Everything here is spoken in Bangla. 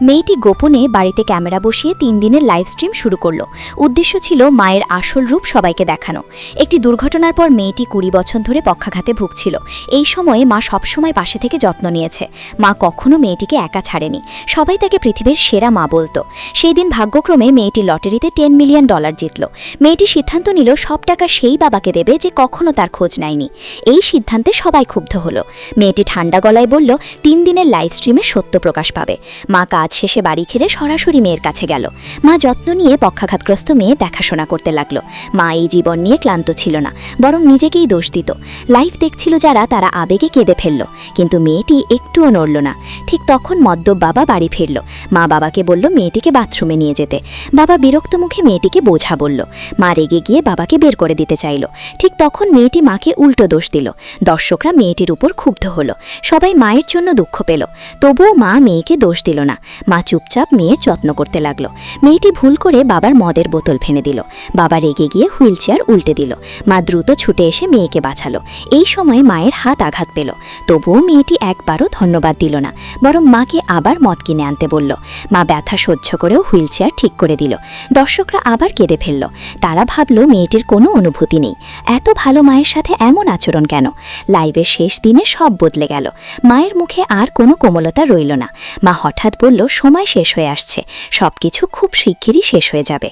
মেয়েটি গোপনে বাড়িতে ক্যামেরা বসিয়ে 3 দিনের লাইভ স্ট্রিম শুরু করলো। উদ্দেশ্য ছিল মায়ের আসল রূপ সবাইকে দেখানো। একটি দুর্ঘটনার পর মেয়েটি 20 বছর ধরে পক্ষাঘাতে ভুগছিল। এই সময়ে মা সবসময় পাশে থেকে যত্ন নিয়েছে। মা কখনো মেয়েটিকে একা ছাড়েনি। সবাই তাকে পৃথিবীর সেরা মা বলতো। সেই দিন ভাগ্যক্রমে মেয়েটি লটারিতে $10 মিলিয়ন জিতল। মেয়েটি সিদ্ধান্ত নিল সব টাকা সেই বাবাকে দেবে যে কখনো তার খোঁজ নেয়নি। এই সিদ্ধান্তে সবাই ক্ষুব্ধ হলো। মেয়েটি ঠান্ডা গলায় বলল 3 দিনের লাইভ স্ট্রিমে সত্য প্রকাশ পাবে। মা কাজ শেষে বাড়ি ছেড়ে সরাসরি মেয়ের কাছে গেল। মা যত্ন নিয়ে পক্ষাঘাতগ্রস্ত মেয়ে দেখাশোনা করতে লাগলো। মা এই জীবন নিয়ে ক্লান্ত ছিল না, বরং নিজেকেই দোষ দিত। লাইভ দেখছিল যারা, তারা আবেগে কেঁদে ফেলল, কিন্তু মেয়েটি একটুও নড়ল না। ঠিক তখন মদ্যপ বাবা বাড়ি ফিরল। মা বাবাকে বলল মেয়েটিকে বাথরুমে নিয়ে যেতে। বাবা বিরক্ত মুখে মেয়েটিকে বোঝা বলল। মা রেগে গিয়ে বাবাকে বের করে দিতে চাইল। ঠিক তখন মেয়েটি মাকে উল্টো দোষ দিল। দর্শকরা মেয়েটির উপর ক্ষুব্ধ হলো। সবাই মায়ের জন্য দুঃখ পেল, তবুও মা মেয়েকে দোষ দিল না। মা চুপচাপ মেয়ের যত্ন করতে লাগলো। মেয়েটি ভুল করে বাবার মদের বোতল ফেলে দিল। বাবা রেগে গিয়ে হুইল চেয়ার উল্টে দিল। মা দ্রুত ছুটে এসে মেয়েকে বাঁচালো। এই সময় মায়ের হাত আঘাত পেল, তবুও মেয়েটি একবারও ধন্যবাদ দিল না, বরং মাকে আবার মদ কিনে আনতে বলল। মা ব্যথা সহ্য করেও হুইল চেয়ার ঠিক করে দিল। দর্শকরা আবার কেঁদে ফেলল। তারা ভাবল মেয়েটির কোনো অনুভূতি নেই। এত ভালো মায়ের সাথে এমন আচরণ কেন? লাইভের শেষ দিনে সব বদলে গেল। মায়ের মুখে আর কোনো কোমলতা রইল না। মা হঠাৎ বলল সময় শেষ হয়ে আসছে, সবকিছু খুব শিগগিরই শেষ হয়ে যাবে।